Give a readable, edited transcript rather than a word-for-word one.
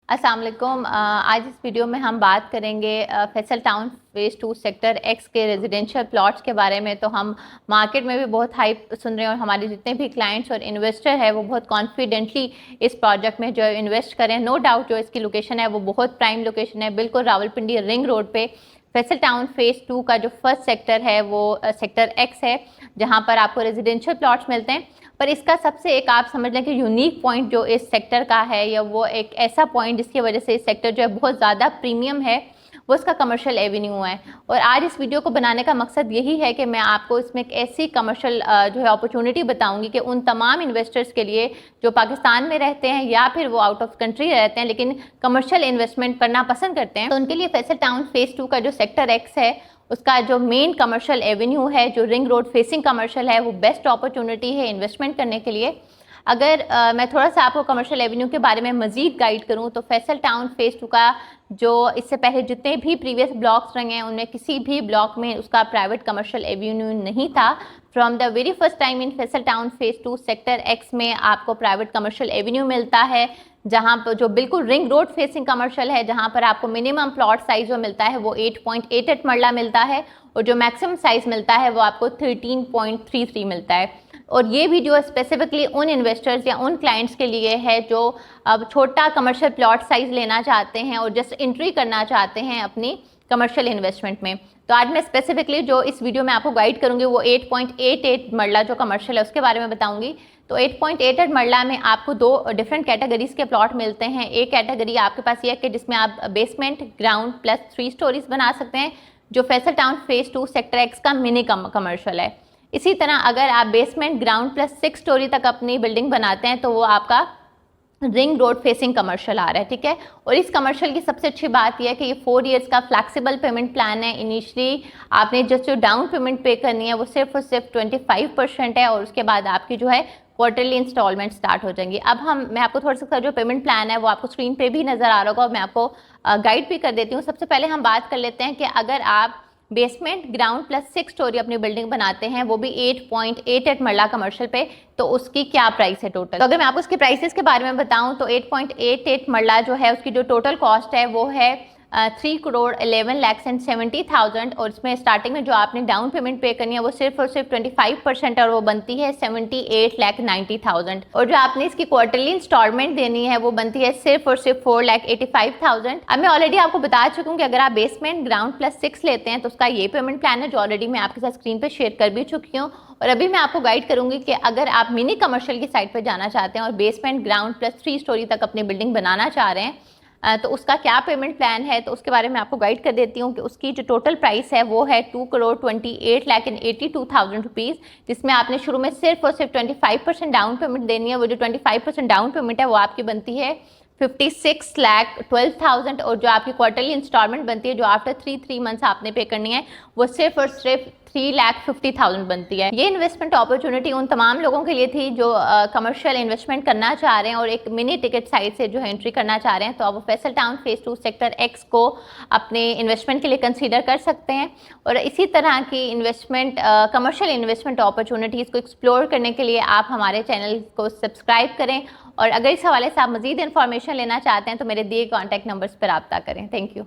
अस्सलाम वालेकुम। आज इस वीडियो में हम बात करेंगे Faisal town phase 2 sector x के रेजिडेंशियल प्लॉट्स के बारे में। तो हम मार्केट में भी बहुत हाइप सुन रहे हैं और हमारे जितने भी क्लाइंट्स और इन्वेस्टर है वो बहुत कॉन्फिडेंटली इस प्रोजेक्ट में जो इन्वेस्ट करें। नो डाउट जो इसकी लोकेशन है वो बहुत प्राइम लोकेशन है, बिल्कुल रावलपिंडी रिंग रोड पे। फैसल टाउन फेज़ 2 का जो फर्स्ट सेक्टर है वो सेक्टर एक्स है, जहाँ पर आपको रेजिडेंशियल प्लॉट्स मिलते हैं। पर इसका सबसे एक आप समझ लें कि यूनिक पॉइंट जो इस सेक्टर का है, या वो एक ऐसा पॉइंट जिसकी वजह से इस सेक्टर जो है बहुत ज़्यादा प्रीमियम है, वो इसका कमर्शियल एवेन्यू है। और आज इस वीडियो को बनाने का मकसद यही है कि मैं आपको इसमें एक ऐसी कमर्शियल जो है अपॉर्चुनिटी बताऊंगी कि उन तमाम इन्वेस्टर्स के लिए जो पाकिस्तान में रहते हैं या फिर वो आउट ऑफ कंट्री रहते हैं लेकिन कमर्शियल इन्वेस्टमेंट करना पसंद करते हैं, तो उनके लिए फैसल टाउन फेज़ 2 का जो सेक्टर एक्स है उसका जो मेन कमर्शियल एवेन्यू है, जो रिंग रोड फेसिंग कमर्शियल है, वो बेस्ट अपॉर्चुनिटी है इन्वेस्टमेंट करने के लिए। अगर मैं थोड़ा सा आपको कमर्शियल एवेन्यू के बारे में मज़ीद गाइड करूं तो फैसल टाउन फेज़ 2 का जो इससे पहले जितने भी प्रीवियस ब्लॉक्स रहे हैं उनमें किसी भी ब्लॉक में उसका प्राइवेट कमर्शियल एवेन्यू नहीं था। From the very first time in Faisal town phase 2 sector x में आपको प्राइवेट कमर्शियल एवेन्यू मिलता है, जहाँ पर जो बिल्कुल रिंग रोड फेसिंग कमर्शियल है, जहाँ पर आपको मिनिमम प्लॉट साइज जो मिलता है वो 8.88 मरला मिलता है और जो मैक्सिमम साइज मिलता है वो आपको 13.33 मिलता है। और ये वीडियो स्पेसिफिकली उन इन्वेस्टर्स या उन क्लाइंट्स के लिए है जो अब छोटा कमर्शियल प्लॉट साइज लेना चाहते हैं और जस्ट एंट्री करना चाहते हैं अपनी कमर्शियल इन्वेस्टमेंट में। तो आज मैं स्पेसिफिकली जो इस वीडियो में आपको गाइड करूंगी वो 8.88 मरला जो कमर्शियल है उसके बारे में बताऊंगी। तो 8.88 मरला में आपको दो डिफरेंट कैटेगरीज के प्लॉट मिलते हैं। एक कैटेगरी आपके पास ये है कि जिसमें आप बेसमेंट ग्राउंड प्लस 3 स्टोरीज बना सकते हैं, जो Faisal town phase 2 sector x का मिनी कमर्शियल है। इसी तरह अगर आप बेसमेंट ग्राउंड प्लस 6 स्टोरी तक अपनी बिल्डिंग बनाते हैं तो वो आपका रिंग रोड फेसिंग कमर्शियल आ रहा है, ठीक है। और इस कमर्शियल की सबसे अच्छी बात यह है कि ये 4 इयर्स का फ्लैक्सिबल पेमेंट प्लान है। इनिशियली आपने जो डाउन पेमेंट पे करनी है वो सिर्फ और सिर्फ 25% है और उसके बाद आपकी जो है क्वार्टरली इंस्टॉलमेंट स्टार्ट हो जाएंगी। अब मैं आपको थोड़ा सा जो पेमेंट प्लान है वो आपको स्क्रीन पे भी नज़र आ रहा होगा और मैं आपको गाइड भी कर देती हूँ। सबसे पहले हम बात कर लेते हैं कि अगर आप बेसमेंट ग्राउंड प्लस 6 स्टोरी अपनी बिल्डिंग बनाते हैं, वो भी 8.88 मरला कमर्शियल पे, तो उसकी क्या प्राइस है टोटल। तो अगर मैं आपको उसके प्राइसेस के बारे में बताऊं तो 8.88 मरला जो है उसकी जो टोटल कॉस्ट है वो है 3,11,70,000 और इसमें स्टार्टिंग में जो आपने डाउन पेमेंट पे करनी है वो सिर्फ और सिर्फ 25% और वो बनती है 78,90,000 और जो आपने इसकी क्वार्टरली इंस्टॉलमेंट देनी है वो बनती है सिर्फ और सिर्फ 4,85,000। अब मैं ऑलरेडी आपको बता चुकी हूँ कि अगर आप बेसमेंट ग्राउंड प्लस 6 लेते हैं तो उसका ये पेमेंट प्लान है जो ऑलरेडी मैं आपके साथ स्क्रीन पर शेयर कर भी चुकी हूँ। और अभी मैं आपको गाइड करूंगी कि अगर आप मिनी कमर्शियल की साइड पर जाना चाहते हैं और बेसमेंट ग्राउंड प्लस 3 स्टोरी तक अपनी बिल्डिंग बनाना चाह रहे हैं तो उसका क्या पेमेंट प्लान है, तो उसके बारे में आपको गाइड कर देती हूँ कि उसकी जो टोटल प्राइस है वो है 2,28,82,000 रुपीज़, जिसमें आपने शुरू में सिर्फ और सिर्फ 25% डाउन पेमेंट देनी है। वो जो 25% डाउन पेमेंट है वो आपकी बनती है 56,12,000 और जो आपकी क्वार्टरली इंस्टॉलमेंट बनती है जो आफ्टर 3 मंथ्स आपने पे करनी है वो सिर्फ और सिर्फ 3,50,000 बनती है। ये इन्वेस्टमेंट अपॉर्चुनिटी उन तमाम लोगों के लिए थी जो कमर्शियल इन्वेस्टमेंट करना चाह रहे हैं और एक मिनी टिकट साइज से जो है एंट्री करना चाह रहे हैं, तो अब वो Faisal town phase 2 sector x को अपने इन्वेस्टमेंट के लिए कंसीडर कर सकते हैं। और इसी तरह की इन्वेस्टमेंट कमर्शियल इन्वेस्टमेंट अपॉर्चुनिटीज़ को एक्सप्लोर करने के लिए आप हमारे चैनल को सब्सक्राइब करें और अगर इस हवाले से आप मज़ीद इन्फॉर्मेशन लेना चाहते हैं तो मेरे दिए कॉन्टैक्ट नंबर्स पर रब्ता करें। Thank you.